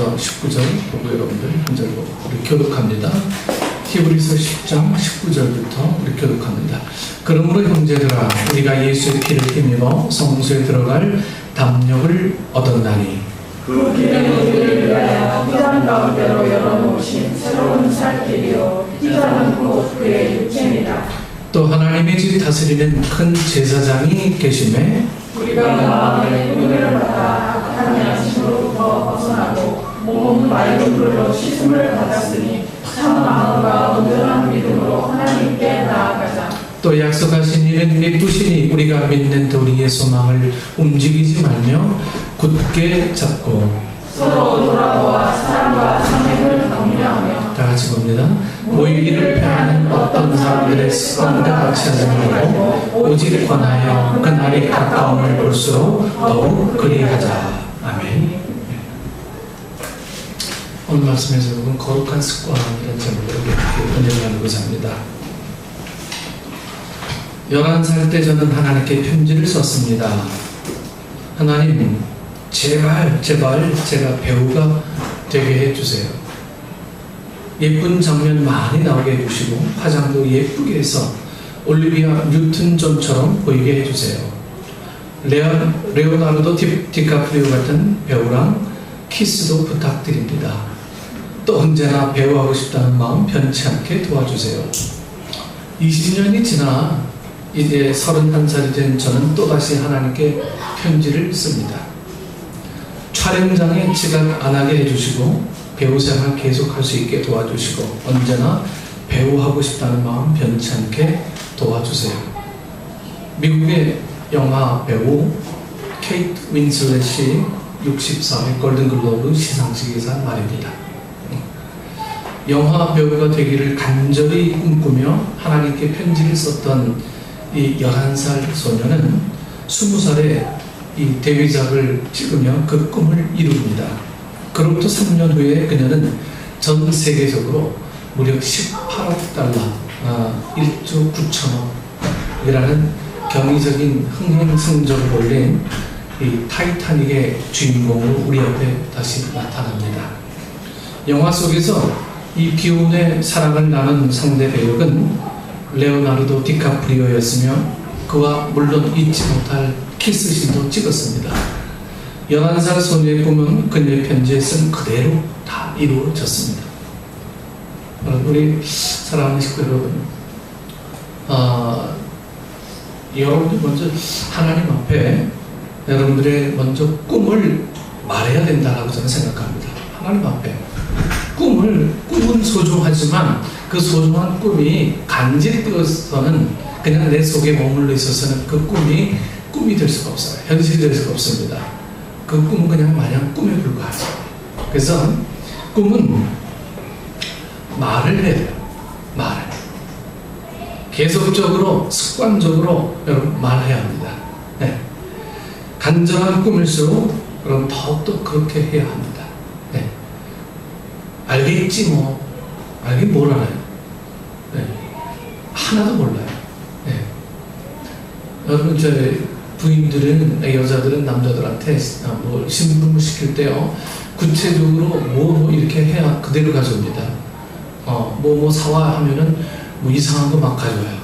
히브리서 19절 보고 여러분들 한 절 보고 우리 교독합니다. 히브리서 10장 19절부터 우리 교독합니다. 그러므로 형제들아 우리가 예수의 피를 힘입어 성소에 들어갈 담력을 얻었나니 그 길은 우리를 위하여 피단 가운데로 열어놓으신 새로운 살길이요 피자는 곧 그의 육체니라. 또 하나님의 집 다스리는 큰 제사장이 계심에 우리가 마음의 은혜를 받아 악한 양심으로부터 벗어나고 몸은 맑은 물로 씻음을 받았으니 참 마음과 온전한 믿음으로 하나님께 나아가자. 또 약속하신 이는 예쁘시니 우리가 믿는 우리의 소망을 움직이지 말며 굳게 잡고 서로 돌아보아 사랑과 상행을 격려하며 다 같이 봅니다. 모이기를 패하는 어떤 사람들의 습관과 같이 하지 말고 오직 권하여 그날이 가까움을 볼수록 더욱 그리하자. 아멘. 오늘 말씀에서 여러분 거룩한 습관이라는 제목으로 은혜를 나누고자 합니다. 11살 때 저는 하나님께 편지를 썼습니다. 하나님 제발 제가 배우가 되게 해주세요. 예쁜 장면 많이 나오게 해주시고 화장도 예쁘게 해서 올리비아 뉴튼 존처럼 보이게 해주세요. 레오나르도 디카프리오 같은 배우랑 키스도 부탁드립니다. 또 언제나 배우하고 싶다는 마음 변치 않게 도와주세요. 20년이 지나 이제 31살이 된 저는 또다시 하나님께 편지를 씁니다. 촬영장에 지각 안 하게 해주시고 배우 생활 계속할 수 있게 도와주시고 언제나 배우하고 싶다는 마음 변치 않게 도와주세요. 미국의 영화 배우 케이트 윈슬렛이 64회 골든글로브 시상식에서 한 말입니다. 영화 배우가 되기를 간절히 꿈꾸며 하나님께 편지를 썼던 이 11살 소녀는 20살에 이 데뷔작을 찍으며 그 꿈을 이룹니다. 그로부터 3년 후에 그녀는 전 세계적으로 무려 18억 달러, 1조 9천억이라는 경이적인 흥행성적을 올린 이 타이타닉의 주인공으로 우리 앞에 다시 나타납니다. 영화 속에서 이 비운의 사랑을 나눈 상대 배역은 레오나르도 디카프리오였으며 그와 물론 잊지 못할 키스신도 찍었습니다. 11살 소녀의 꿈은 그녀의 편지에 쓴 그대로 다 이루어졌습니다. 우리 사랑하는 식구 여러분, 여러분들 먼저 하나님 앞에 여러분들의 먼저 꿈을 말해야 된다고 저는 생각합니다. 하나님 앞에 꿈은 소중하지만 그 소중한 꿈이 간질이 되어서는 그냥 내 속에 머물러 있어서는 그 꿈이 될 수가 없어요. 현실이 될 수가 없습니다. 그 꿈은 그냥 마냥 꿈에 불과하죠. 그래서 꿈은 말을 해야 돼요. 말을. 계속적으로 습관적으로 여러분 말해야 합니다. 네. 간절한 꿈일수록 그럼 더욱더 그렇게 해야 합니다. 네. 알겠지 뭐. 알긴 뭘 알아요. 네. 하나도 몰라요. 네. 여러분 부인들은 여자들은 남자들한테 뭐 신부름을 시킬 때요 구체적으로 뭐 이렇게 해야 그대로 가져옵니다. 뭐 사와 하면은 뭐 이상한 거 막 가져와요.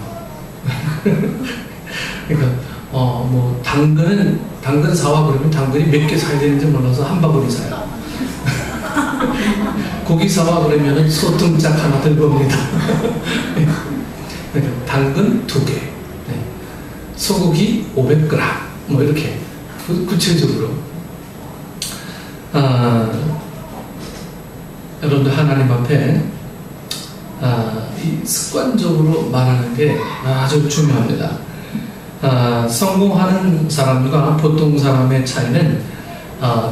그러니까 뭐 당근 사와 그러면 당근이 몇 개 사야 되는지 몰라서 한 바구니 사요. 고기 사와 그러면은 소등짝 하나 들고 옵니다. 그러니까 당근 2개, 소고기 500g, 뭐 이렇게 구체적으로 여러분들 하나님 앞에 이 습관적으로 말하는 게 아주 중요합니다. 성공하는 사람과 보통 사람의 차이는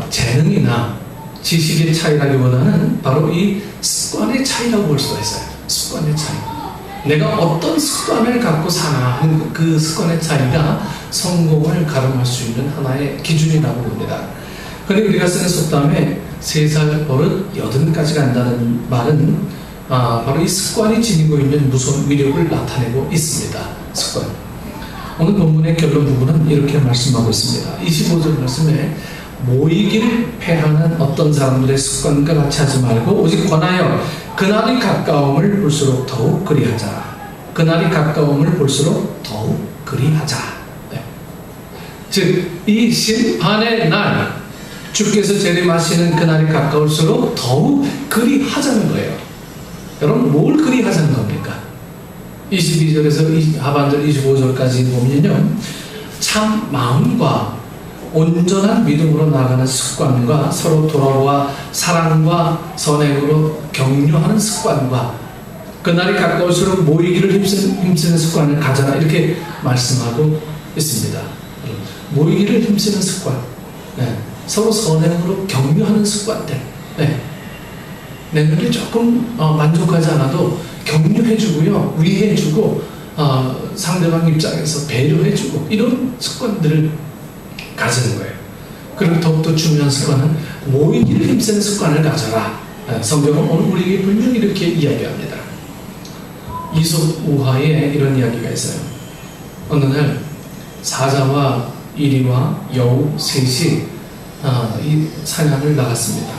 재능이나 지식의 차이라기보다는 바로 이 습관의 차이라고 볼 수가 있어요. 습관의 차이. 내가 어떤 습관을 갖고 사나 하는 그 습관의 차이가 성공을 가름할 수 있는 하나의 기준이라고 봅니다. 그런데 우리가 쓰는 속담에 3살 버릇 80까지 간다는 말은 바로 이 습관이 지니고 있는 무서운 위력을 나타내고 있습니다. 습관. 오늘 본문의 결론 부분은 이렇게 말씀하고 있습니다. 25절 말씀에 모이기를 패하는 어떤 사람들의 습관과 같이 하지 말고 오직 권하여 그날이 가까움을 볼수록 더욱 그리하자. 그날이 가까움을 볼수록 더욱 그리하자. 네. 즉, 이 심판의 날, 주께서 재림하시는 그날이 가까울수록 더욱 그리하자는 거예요. 여러분, 뭘 그리하자는 겁니까? 22절에서 하반절 25절까지 보면요, 참 마음과 온전한 믿음으로 나아가는 습관과 서로 돌아와 사랑과 선행으로 격려하는 습관과 그날이 가까울수록 모이기를 힘쓰는 습관을 가져라, 이렇게 말씀하고 있습니다. 모이기를 힘쓰는 습관, 네. 서로 선행으로 격려하는 습관들, 네. 내 눈에 조금 만족하지 않아도 격려해주고요, 위해주고, 상대방 입장에서 배려해주고, 이런 습관들을 가지는 거예요. 그리고 더욱더 중요한 습관은 모이기를 힘쓰는 습관을 가져라. 성경은 오늘 우리에게 분명히 이렇게 이야기합니다. 이솝 우화에 이런 이야기가 있어요. 어느 날 사자와 이리와 여우 셋이 이 사냥을 나갔습니다.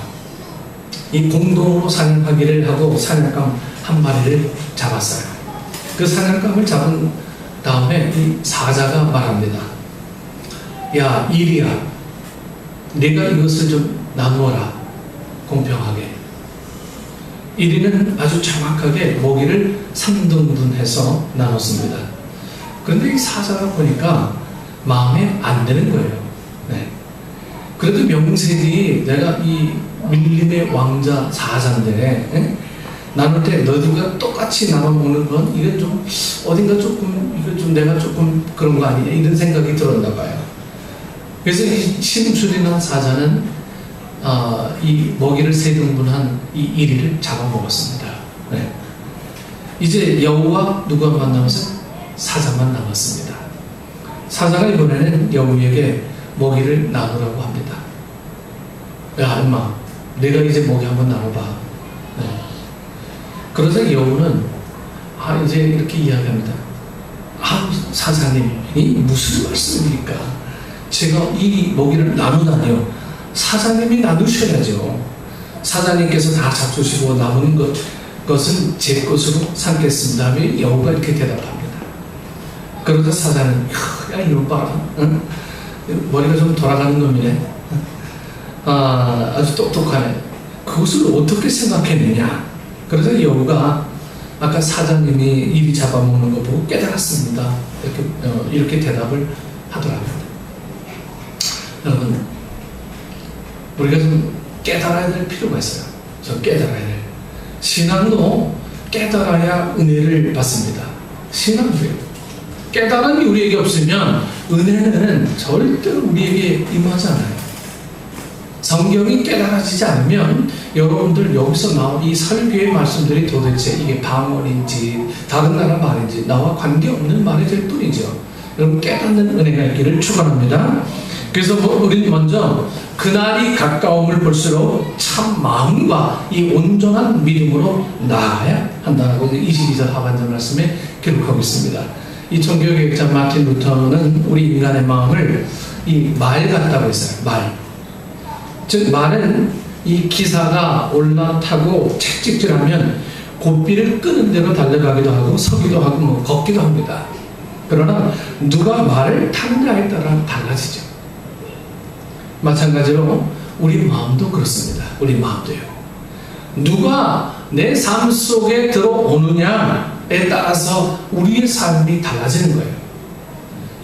이 공동으로 사냥하기를 하고 사냥감 한 마리를 잡았어요. 그 사냥감을 잡은 다음에 이 사자가 말합니다. 야, 이리야, 내가 이것을 좀 나누어라, 공평하게. 이리는 아주 정확하게 먹이를 3등분해서 나눴습니다. 그런데 이 사자가 보니까 마음에 안 드는 거예요. 네. 그래도 명색이 내가 이 밀림의 왕자 사자인데, 나눌 때 너희들과 똑같이 나눠 먹는 건 이건 좀 어딘가 조금 이거 좀 내가 조금 그런 거 아니냐, 이런 생각이 들었나 봐요. 그래서 이 심술이나 사자는 이 먹이를 3등분한 이 이리를 잡아먹었습니다. 네. 이제 여우와 누가만 남아서 사자만 남았습니다. 사자가 이번에는 여우에게 먹이를 나누라고 합니다. 야, 임마, 내가 이제 먹이 한번 나눠봐. 네. 그러자 여우는 이제 이렇게 이야기합니다. 사자님, 이 무슨 말씀입니까? 제가 이 먹이를 나누다니요. 사장님이 나누셔야죠. 사장님께서 다 잡수시고 남은 것은 제 것으로 삼겠습니다 하며 여우가 이렇게 대답합니다. 그러자 사자는 야, 이놈 봐라, 응? 머리가 좀 돌아가는 놈이네. 아주 똑똑하네. 그것을 어떻게 생각했느냐. 그러자 여우가 아까 사장님이 이리 잡아먹는 거 보고 깨달았습니다, 이렇게 대답을 하더라고요. 여러분, 우리가 좀 깨달아야 될 필요가 있어요. 저 깨달아야 될. 신앙도 깨달아야 은혜를 받습니다. 신앙도요. 깨달음이 우리에게 없으면 은혜는 절대로 우리에게 임하지 않아요. 성경이 깨달아지지 않으면 여러분들 여기서 나온 이 설교의 말씀들이 도대체 이게 방언인지 다른 나라 말인지 나와 관계없는 말이 될 뿐이죠. 여러분, 깨닫는 은혜가 있기를 축원합니다. 그래서 우리 먼저 그날이 가까움을 볼수록 참 마음과 이 온전한 믿음으로 나아가야 한다고 22절 하반절 말씀에 기록하고 있습니다. 이 종교개혁자 마틴 루터는 우리 인간의 마음을 이 말 같다고 했어요. 말. 즉, 말은 이 기사가 올라타고 채찍질하면 고삐를 끄는 대로 달려가기도 하고 서기도 하고 걷기도 합니다. 그러나 누가 말을 타느냐에 따라 달라지죠. 마찬가지로 우리 마음도 그렇습니다. 우리 마음도요. 누가 내 삶 속에 들어오느냐에 따라서 우리의 삶이 달라지는 거예요.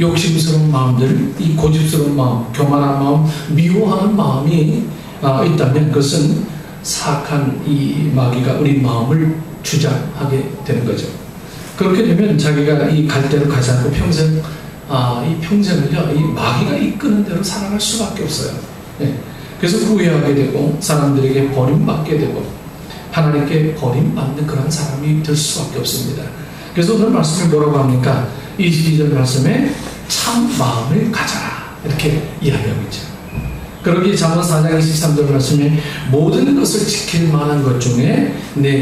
욕심스러운 마음들, 이 고집스러운 마음, 교만한 마음, 미워하는 마음이 있다면 그것은 사악한 이 마귀가 우리 마음을 주장하게 되는 거죠. 그렇게 되면 자기가 이 갈대로 가지 않고 평생 이 평생을요, 이 마귀가 이끄는 대로 살아갈 수밖에 없어요. 네. 그래서 후회하게 되고 사람들에게 버림받게 되고 하나님께 버림받는 그런 사람이 될 수밖에 없습니다. 그래서 오늘 말씀을 뭐라고 합니까? 22절 말씀에 참 마음을 가져라, 이렇게 이야기하고 있죠. 그러기에 잠언 4장 23절 말씀에 모든 것을 지킬 만한 것 중에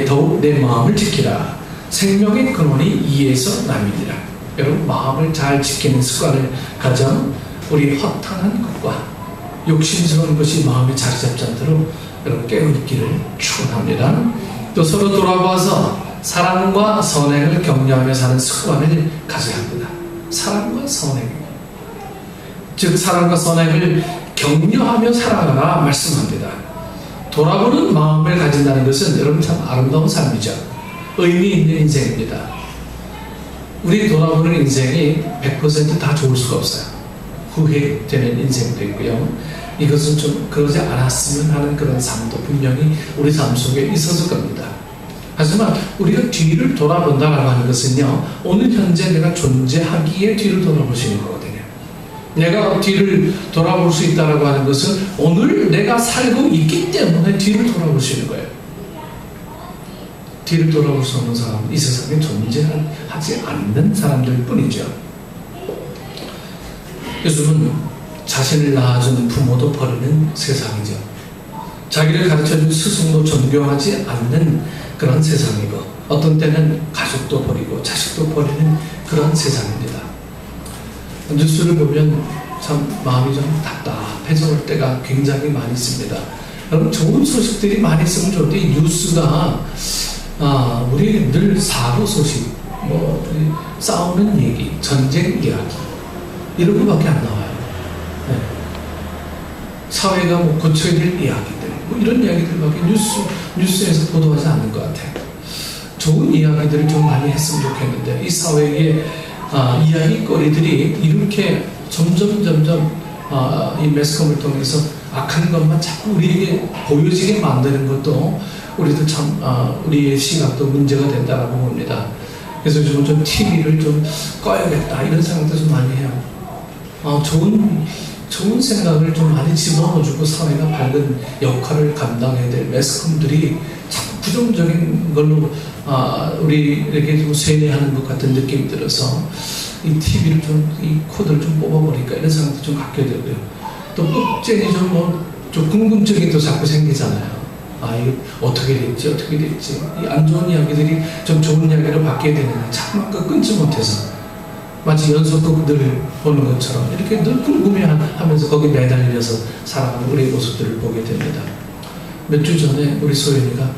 더욱 내 마음을 지키라. 생명의 근원이 이에서 남이니라. 여러분, 마음을 잘 지키는 습관을 가져 우리 허탄한 것과 욕심스러운 것이 마음에 자리 잡지 않도록 여러분 깨어있기를 축원합니다. 또 서로 돌아보아서 사랑과 선행을 격려하며 사는 습관을 가져야 합니다. 사랑과 선행, 즉 사랑과 선행을 격려하며 살아가라 말씀합니다. 돌아보는 마음을 가진다는 것은 여러분 참 아름다운 삶이죠. 의미 있는 인생입니다. 우리 돌아보는 인생이 100% 다 좋을 수가 없어요. 후회되는 인생도 있고요. 이것은 좀 그러지 않았으면 하는 그런 삶도 분명히 우리 삶 속에 있었을 겁니다. 하지만 우리가 뒤를 돌아본다라고 하는 것은요, 오늘 현재 내가 존재하기에 뒤를 돌아보시는 거거든요. 내가 뒤를 돌아볼 수 있다라고 하는 것은 오늘 내가 살고 있기 때문에 뒤를 돌아보시는 거예요. 뒤를 돌아볼 수 없는 사람은 이 세상에 존재하지 않는 사람들 뿐이죠. 요즘은 자신을 낳아준 부모도 버리는 세상이죠. 자기를 가르쳐준 스승도 존경하지 않는 그런 세상이고, 어떤 때는 가족도 버리고 자식도 버리는 그런 세상입니다. 뉴스를 보면 참 마음이 좀 답답해질 때가 굉장히 많이 있습니다. 여러분, 좋은 소식들이 많이 있으면 좋은데 이 뉴스가 우리 늘 사고 소식, 싸우는 얘기, 전쟁 이야기 이런 것밖에 안 나와요. 네. 사회가 고쳐야 될 이야기들, 이런 이야기들밖에 뉴스에서 보도하지 않는 것 같아요. 좋은 이야기들을 좀 많이 했으면 좋겠는데, 이 사회의 이야기거리들이 이렇게 점점 이 매스컴을 통해서 악한 것만 자꾸 우리에게 보여지게 만드는 것도 우리도 참 우리의 시각도 문제가 된다라고 봅니다. 그래서 요즘은 좀 TV를 좀 꺼야겠다 이런 생각도 좀 많이 해요. 좋은 생각을 좀 많이 집어넣어주고 사회가 밝은 역할을 감당해야 될 매스컴들이 자꾸 부정적인 걸로 우리에게 좀 세뇌하는 것 같은 느낌이 들어서 이 TV를 이 코드를 좀 뽑아버릴까 이런 생각도 좀 갖게 되고요. 또 끝쟁이 좀 궁금증이 또 자꾸 생기잖아요. 이게 어떻게 될지 이 안 좋은 이야기들이 좀 좋은 이야기로 바뀌어야 되는데 자꾸만 끊지 못해서 마치 연속극을 보는 것처럼 이렇게 늘 궁금해하면서 거기에 매달려서 살아가는 우리의 모습들을 보게 됩니다. 몇 주 전에 우리 소연이가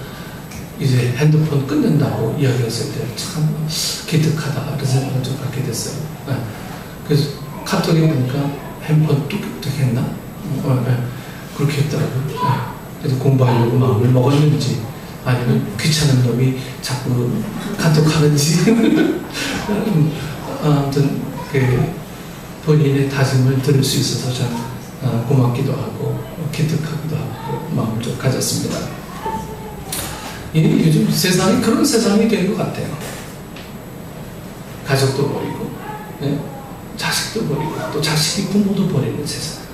이제 핸드폰 끊는다고 이야기했을 때 참 기특하다 이런 생각을 좀 갖게 됐어요. 그래서 카톡에 보니까 핸드폰 뚝뚝 했나? 그렇게 했더라고요. 그래서 공부하려고 마음을 먹었는지 아니면 귀찮은 놈이 자꾸 카톡하는지 아무튼 본인의 다짐을 들을 수 있어서 참 고맙기도 하고 기특하기도 하고 마음을 좀 가졌습니다. 요즘 세상이 그런 세상이 된 것 같아요. 가족도 버리고 자식도 버리고 또 자식이 부모도 버리는 세상.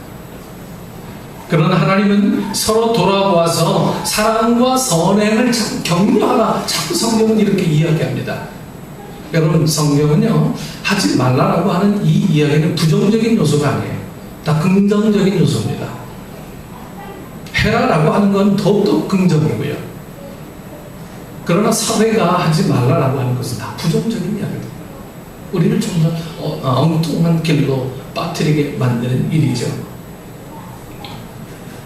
그러나 하나님은 서로 돌아보아서 사랑과 선행을 자꾸 격려하라. 자꾸 성경은 이렇게 이야기합니다. 여러분, 성경은요, 하지 말라라고 하는 이 이야기는 부정적인 요소가 아니에요. 다 긍정적인 요소입니다. 해라라고 하는 건 더욱더 긍정이고요. 그러나 사회가 하지 말라라고 하는 것은 다 부정적인 이야기입니다. 우리를 좀 더 엉뚱한 길로 빠뜨리게 만드는 일이죠.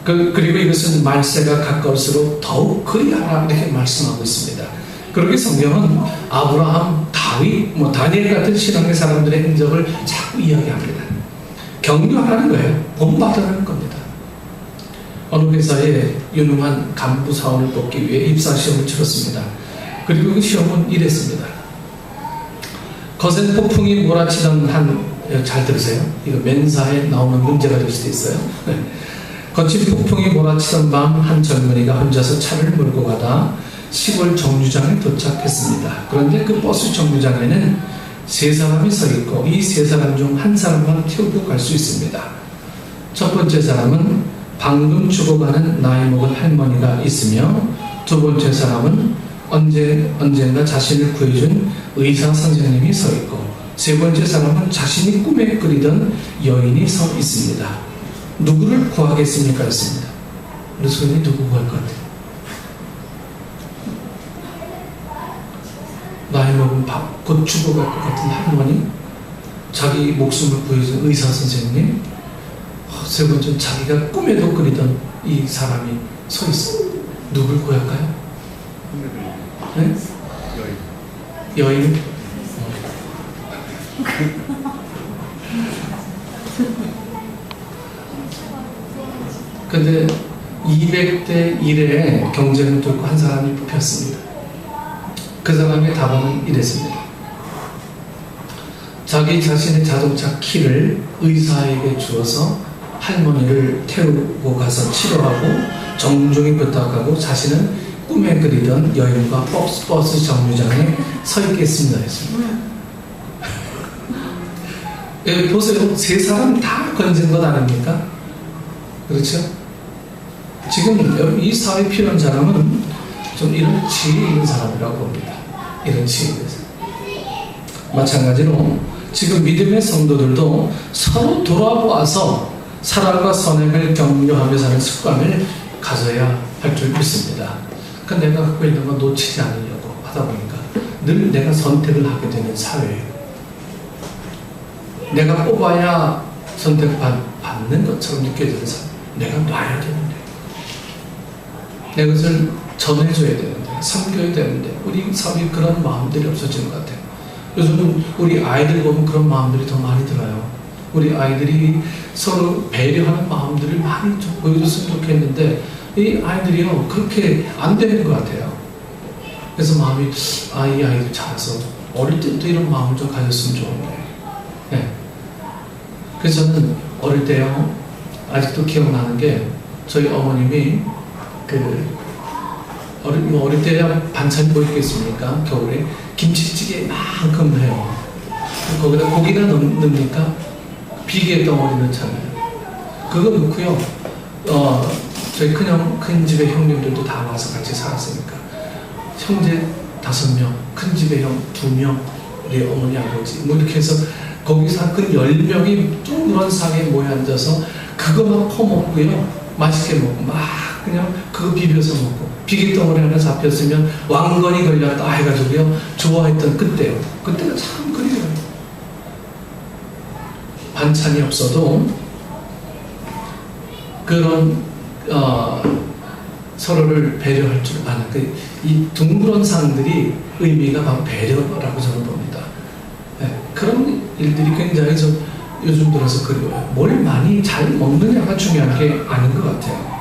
그리고 이것은 말세가 가까울수록 더욱 그리하라 이렇게 말씀하고 있습니다. 그렇게 성경은 아브라함, 다윗, 다니엘 같은 신앙의 사람들의 행적을 자꾸 이야기합니다. 격려하는 거예요. 본받으라는 겁니다. 어느 회사에 유능한 간부 사원을 뽑기 위해 입사시험을 치렀습니다. 그리고 그 시험은 이랬습니다. 거센 폭풍이 몰아치던 잘 들으세요. 이거 멘사에 나오는 문제가 될 수도 있어요. 거친 폭풍이 몰아치던 밤 한 젊은이가 혼자서 차를 몰고 가다 시골 정류장에 도착했습니다. 그런데 그 버스 정류장에는 3사람이 서 있고 이 3사람 중 한 사람만 태우고 갈 수 있습니다. 첫 번째 사람은 방금 죽어가는 나이 먹은 할머니가 있으며, 두 번째 사람은 언젠가 자신을 구해준 의사 선생님이 서 있고, 세 번째 사람은 자신이 꿈에 그리던 여인이 서 있습니다. 누구를 구하겠습니까? 했습니다. 우리 소연이 누구 구할 것 같아요? 나이 먹은 곧 죽어갈 것 같은 할머니, 자기 목숨을 구해준 의사 선생님, 세 번째 자기가 꿈에도 그리던 이 사람이 서 있어. 누굴 구할까요? 네? 여인. 근데 200대 1의 경쟁을 뚫고 한 사람이 뽑혔습니다. 그 사람의 답은 이랬습니다. 자기 자신의 자동차 키를 의사에게 주어서 할머니를 태우고 가서 치료하고 정중히 부탁하고 자신은 꿈에 그리던 여인과 버스 정류장에 서 있겠습니다 했습니다. 여기 보세요. 세 사람 다 건진 것 아닙니까? 그렇죠? 지금 이 사회에 필요한 사람은 좀 이런 지혜 있는 사람이라고 봅니다. 이런 지혜 있는 사람. 마찬가지로 지금 믿음의 성도들도 서로 돌아보아서 사랑과 선행을 격려하며 사는 습관을 가져야 할 줄 믿습니다. 그러니까 내가 갖고 있는 거 놓치지 않으려고 하다 보니까 늘 내가 선택을 하게 되는 사회예요. 내가 뽑아야 선택받는 것처럼 느껴지는 사회. 내가 놔야 되는데, 내 것을 전해줘야 되는데, 섬겨야 되는데, 우리 사회에 그런 마음들이 없어지는 것 같아요. 요즘은 우리 아이들 보면 그런 마음들이 더 많이 들어요. 우리 아이들이 서로 배려하는 마음들을 많이 좀 보여줬으면 좋겠는데, 이 아이들이요, 그렇게 안 되는 것 같아요. 그래서 마음이, 이 아이들 자라서 어릴 때부터 이런 마음을 좀 가졌으면 좋은데. 네. 그래서 저는 어릴 때요, 아직도 기억나는 게, 저희 어머님이 어릴 때 반찬이 뭐 있겠습니까? 겨울에 김치찌개만큼 해요. 거기다 고기나 넣습니까? 비계 덩어리 넣잖아요. 그거 넣고요. 저희 큰 집의 형님들도 다 와서 같이 살았으니까 형제 5명, 큰 집의 형 2명, 우리 어머니 아버지 뭐 이렇게 해서 거기서 그 10명이 둥그런 상에 모여 앉아서 그거만 퍼먹고요. 맛있게 먹고 막 그냥 그거 비벼서 먹고 비계덩어리 하나 잡혔으면 왕건이 걸렸다 해가지고요. 좋아했던 그때요. 그때가 참 그리워요. 반찬이 없어도 그런 서로를 배려할 줄 아는 이 둥그런 상들이 의미가 바로 배려라고 저는 봅니다. 네, 그런 일들이 굉장히 요즘 들어서 그리워요. 뭘 많이 잘 먹느냐가 중요한 게 아닌 것 같아요.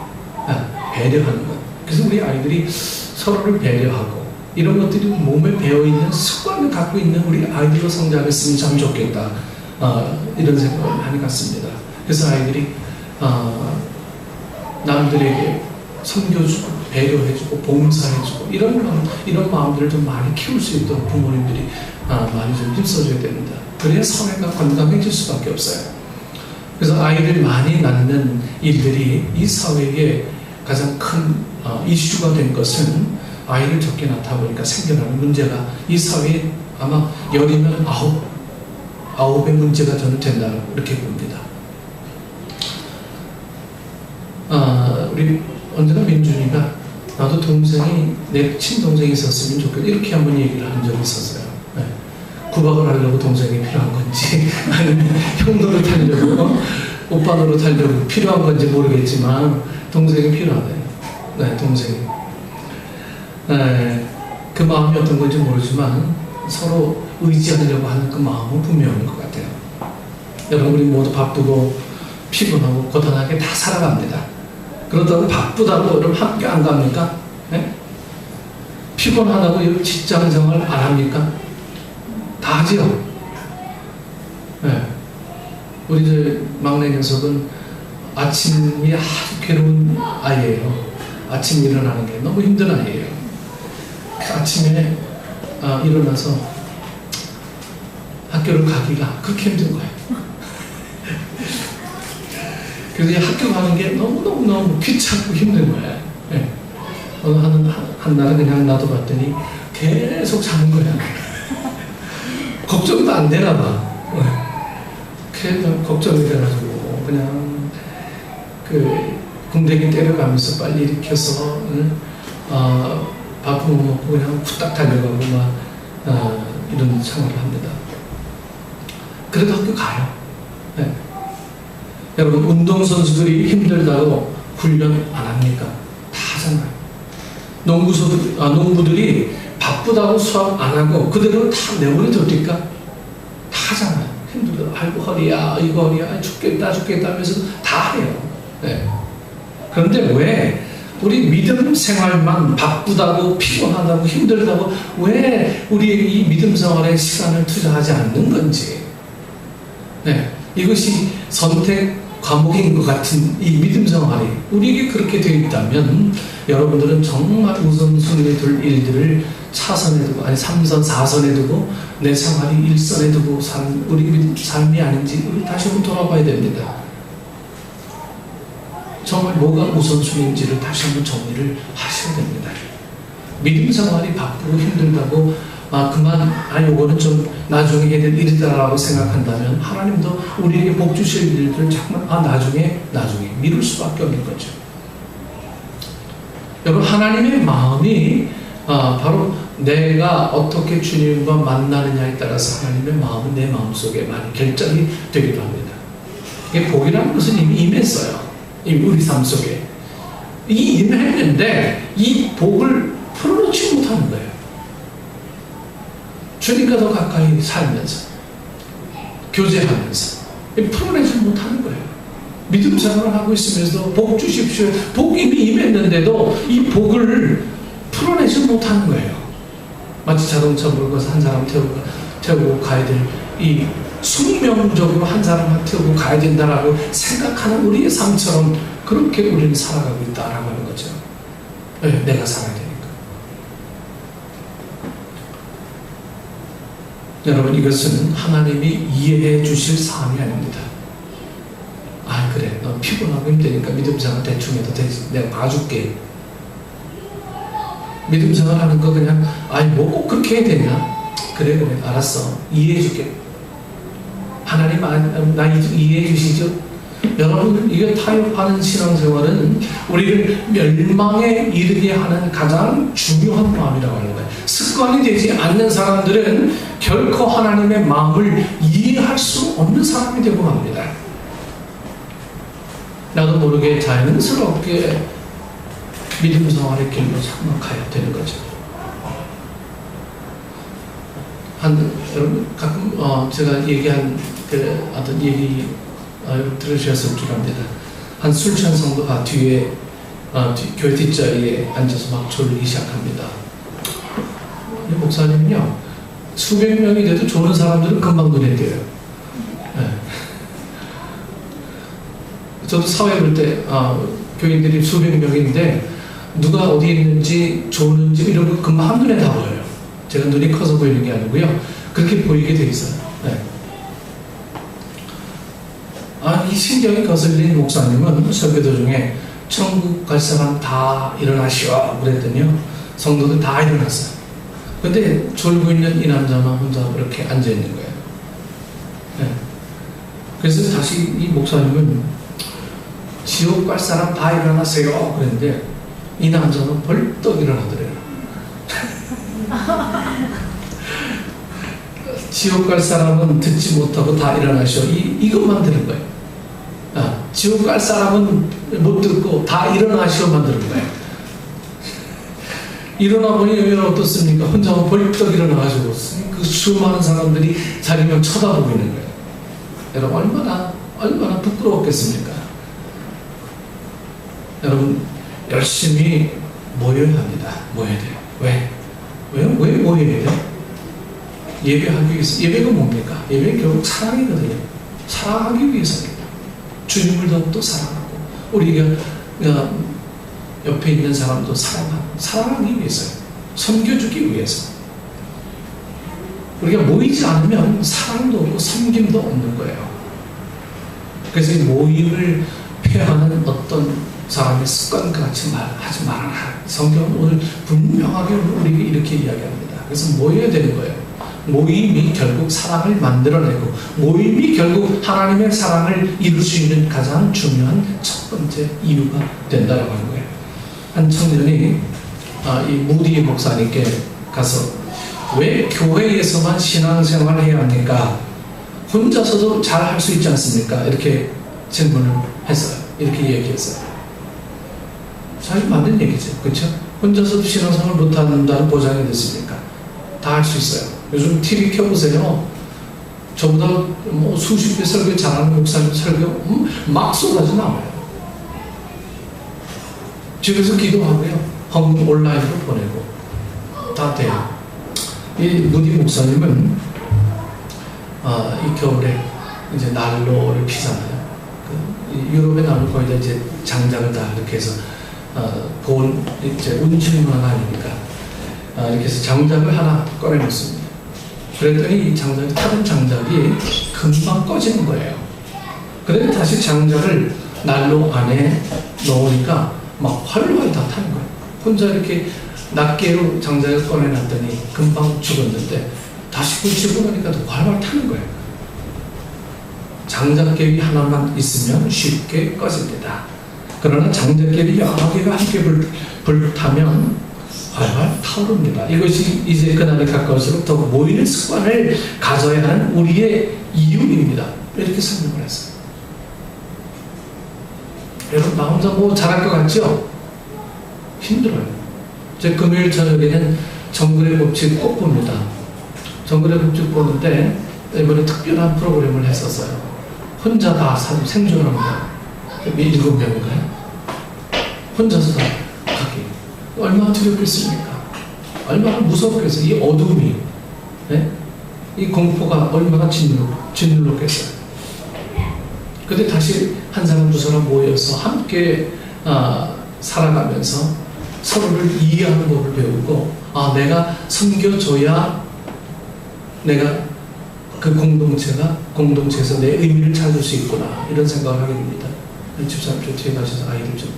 배려하는 것. 그래서 우리 아이들이 서로를 배려하고 이런 것들이 몸에 배어있는 습관을 갖고 있는 우리 아이들로 성장했으면 참 좋겠다. 이런 생각을 많이 갖습니다. 그래서 아이들이 남들에게 섬겨주고 배려해주고 봉사해주고 이런 마음들을 좀 많이 키울 수 있도록 부모님들이 많이 좀 힘써줘야 됩니다. 그래야 사회가 건강해질 수밖에 없어요. 그래서 아이를 많이 낳는 일들이 이 사회에 가장 큰 이슈가 된 것은 아이를 적게 낳다 보니까 생겨나는 문제가 이 사회에 아마 10이면 9의 문제가 저는 된다고 이렇게 봅니다. 우리 언제나 민준이가 나도 내 친동생이 있었으면 좋겠다 이렇게 한번 얘기를 한 적이 있었어요. 네. 구박을 하려고 동생이 필요한 건지 아니면 형 노릇하려고 오빠 노릇하려고 필요한 건지 모르겠지만 동생이 필요하네요. 네, 동생이. 네, 그 마음이 어떤 건지 모르지만 서로 의지하려고 하는 그 마음은 분명한 것 같아요. 여러분 우리 모두 바쁘고 피곤하고 고단하게 다 살아갑니다. 그렇다고 바쁘다고 여러분 학교 안 갑니까? 네? 피곤하다고 직장 생활 안 합니까? 다 하지요. 네. 우리 막내 녀석은 아침이 아주 괴로운 아이예요. 아침 일어나는 게 너무 힘든 아이예요. 아침에 일어나서 학교를 가기가 그렇게 힘든 거예요. 그래서 학교 가는 게 너무 귀찮고 힘든 거예요. 네. 한 날은 그냥 놔둬봤더니 계속 자는 거야. 걱정도 안 되나 봐. 그래서 걱정이 돼가지고 그냥 궁뎅이 때려가면서 빨리 일으켜서 밥을 못 먹고 그냥 후딱 달려가고 이런 생활을 합니다. 그래도 학교 가요. 네. 여러분, 운동선수들이 힘들다고 훈련 안 합니까? 다 하잖아요. 농부들이 바쁘다고 수학 안 하고 그대로 다 내버려둘까? 다 하잖아요. 힘들다. 아이고, 허리야, 이거 허리야, 죽겠다 하면서 다 해요. 네. 그런데 왜 우리 믿음 생활만 바쁘다고, 피곤하다고, 힘들다고 왜 우리 이 믿음 생활에 시간을 투자하지 않는 건지. 네. 이것이 선택 과목인 것 같은 이 믿음 생활이 우리에게 그렇게 되어 있다면 여러분들은 정말 우선순위에 둘 일들을 차선에 두고, 아니 3선, 4선에 두고 내 생활이 1선에 두고 사는 우리 믿음 삶이 아닌지 우리 다시 한번 돌아봐야 됩니다. 정말 뭐가 우선순위인지를 다시 한번 정리를 하셔야 됩니다. 믿음 생활이 바쁘고 힘들다고 요거는 좀 나중에 해야 될 일이다라고 생각한다면 하나님도 우리에게 복 주실 일들을 자꾸만 나중에 미룰 수밖에 없는 거죠. 여러분, 하나님의 마음이 바로 내가 어떻게 주님과 만나느냐에 따라서 하나님의 마음은 내 마음속에 많이 결정이 되기도 합니다. 이게 복이라는 것은 이미 임했어요. 이미 우리 삶 속에 이 임했는데 이 복을 풀어놓지 못하는 거예요. 주님과 더 가까이 살면서 교제하면서 풀어내지 못하는 거예요. 믿음 생활을 하고 있으면서도 복 주십시오. 복 이미 임했는데도 이 복을 풀어내지 못하는 거예요. 마치 자동차 몰고 한 사람 태우고 가야 될 이 숙명적으로 한 사람을 태우고 가야 된다라고 생각하는 우리의 삶처럼 그렇게 우리는 살아가고 있다라고 하는 거죠. 네, 내가 살아야 되니까. 여러분, 이것은 하나님이 이해해 주실 사항이 아닙니다. 그래, 너 피곤하고 힘드니까 믿음생활 대충 해도 되지. 내가 봐줄게. 믿음생활 하는 거 그냥 뭐 꼭 그렇게 해야 되냐? 그래, 알았어. 이해해 줄게. 하나님 나 이해해 주시죠? 여러분, 이게 타협하는 신앙생활은 우리를 멸망에 이르게 하는 가장 중요한 마음이라고 하는 거예요. 습관이 되지 않는 사람들은 결코 하나님의 마음을 이해할 수 없는 사람이 되고 맙니다. 나도 모르게 자연스럽게 믿음 생활의 길로 자꾸만 가야 되는 거죠. 여러분, 가끔 제가 얘기한 어떤 얘기 들으셨을 줄 압니다. 한 술 취한 성도가 뒤에 교회 뒷자리에 앉아서 막 졸기 시작합니다. 목사님은요, 수백 명이 돼도 좋은 사람들은 금방 눈에 띄어요. 네. 저도 사회 볼 때 교인들이 수백 명인데 누가 어디에 있는지 좋은지 이런 거 금방 한눈에 다 보여요. 제가 눈이 커서 보이는 게 아니고요, 그렇게 보이게 돼 있어요. 네. 이 신경이 거슬린 목사님은 설교도 중에 천국 갈 사람 다 일어나시오 그랬더니요, 성도들 다 일어났어요. 근데 졸고 있는 이 남자만 혼자 이렇게 앉아 있는 거예요. 네. 그래서 다시 이 목사님은 지옥 갈 사람 다 일어나세요 그랬는데 이 남자는 벌떡 일어나더래요. 지옥 갈 사람은 듣지 못하고 다 일어나셔. 이것만 들은 거예요. 지옥 갈 사람은 못 듣고 다 일어나시오만 들은 거예요. 일어나 보니 왜 어떻습니까? 혼자 벌떡 일어나가지고 그 수많은 사람들이 자기를 쳐다보고 있는 거예요. 여러분, 얼마나 부끄러웠겠습니까? 여러분, 열심히 모여야 합니다. 모여야 돼요. 왜 모여야 돼요? 예배하기 위해서. 예배가 뭡니까? 예배는 결국 사랑이거든요. 사랑하기 위해서입니다. 주님을 더욱더 사랑하고 우리가 옆에 있는 사람도 사랑하기 위해서요. 섬겨주기 위해서. 우리가 모이지 않으면 사랑도 없고 섬김도 없는 거예요. 그래서 이 모임을 폐하는 어떤 사람의 습관과 같이 하지 말아라. 성경은 오늘 분명하게 우리에게 이렇게 이야기합니다. 그래서 모여야 되는 거예요. 모임이 결국 사랑을 만들어내고 모임이 결국 하나님의 사랑을 이룰 수 있는 가장 중요한 첫 번째 이유가 된다고 하는 거예요. 한 청년이 이 무디 목사님께 가서 왜 교회에서만 신앙생활을 해야 합니까? 혼자서도 잘 할 수 있지 않습니까? 이렇게 질문을 했어요. 이렇게 얘기했어요. 사실 맞는 얘기죠. 그렇죠? 혼자서도 신앙생활 못한다는 보장이 됐으니까 다 할 수 있어요. 요즘 TV 켜보세요. 저보다 뭐 수십 배 설교 잘하는 목사님 설교 막 쏟아져 나와요. 집에서 기도하고요. 헌금 온라인으로 보내고 다 돼요. 이 무디 목사님은 이 겨울에 이제 난로를 피잖아요. 유럽의 난로 거의 다 이제 장작을 다 이렇게 해서 본 이제 운치문화가 아니니까 이렇게 해서 장작을 하나 꺼내놓습니다. 그랬더니 이 장작이 타던 장작이 금방 꺼지는 거예요. 그래서 다시 장작을 난로 안에 넣으니까 막 활활 다 타는 거예요. 혼자 이렇게 낱개로 장작을 꺼내놨더니 금방 죽었는데 다시 붙이고 나니까 또 활활 타는 거예요. 장작개비 하나만 있으면 쉽게 꺼집니다. 그러나 장작개비 여러 개가 함께 불타면 활활 타오릅니다. 이것이 이제 그날에 가까울수록 더 모이는 습관을 가져야 하는 우리의 이유입니다. 이렇게 설명을 했어요. 여러분, 나 혼자 뭐 잘할 것 같죠? 힘들어요. 제 금요일 저녁에는 정글의 법칙 꼭 봅니다. 정글의 법칙 보는데 이번에 특별한 프로그램을 했었어요. 혼자 다 생존하는 거예요. 7명인가요? 혼자서 다 가기. 얼마나 두렵겠습니까? 얼마나 무섭겠어요. 이 어둠이, 네? 이 공포가 얼마나 짓눌렀겠어요. 근데 다시 한 사람 두 사람 모여서 함께 살아가면서 서로를 이해하는 법을 배우고, 내가 섬겨줘야 내가 그 공동체에서 내 의미를 찾을 수 있구나, 이런 생각을 하게 됩니다. 집사님 저 뒤에 가셔서 아이들 좀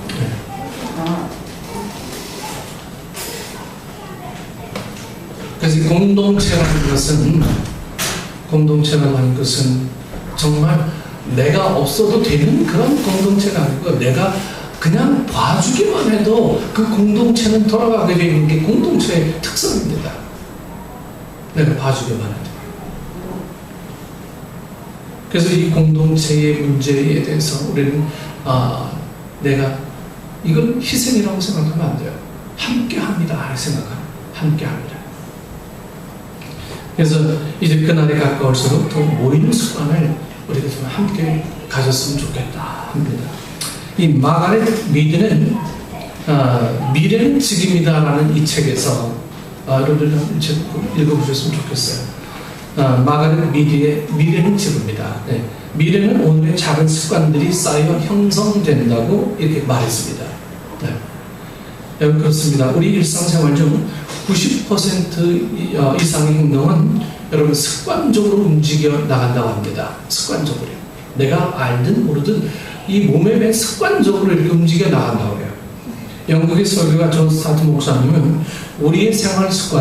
네. 그래서 공동체라는 것은 정말 내가 없어도 되는 그런 공동체가 아니고, 내가 그냥 봐주기만 해도 그 공동체는 돌아가게 되는 게 공동체의 특성입니다. 내가 봐주기만 해도. 그래서 이 공동체의 문제에 대해서 우리는 내가 이건 희생이라고 생각하면 안 돼요. 함께합니다 생각하면 함께합니다. 그래서 이제 그날에 가까울수록 더 모이는 습관을 우리가 좀 함께 가졌으면 좋겠다 합니다. 이 마가렛 미드는 미래는 지금이다라는 이 책에서 여러분들 한번 읽어보셨으면 좋겠어요. 마가렛 미드의 미래는 지금이다. 네. 미래는 오늘의 작은 습관들이 쌓여 형성된다고 이렇게 말했습니다. 네. 여러분, 그렇습니다. 우리 일상생활 중 90% 이상의 행동은 여러분 습관적으로 움직여 나간다고 합니다. 습관적으로. 내가 알든 모르든 이 몸에 매 습관적으로 이렇게 움직여 나간다고 해요. 영국의 설교가 존 스타트 목사님은 우리의 생활 습관은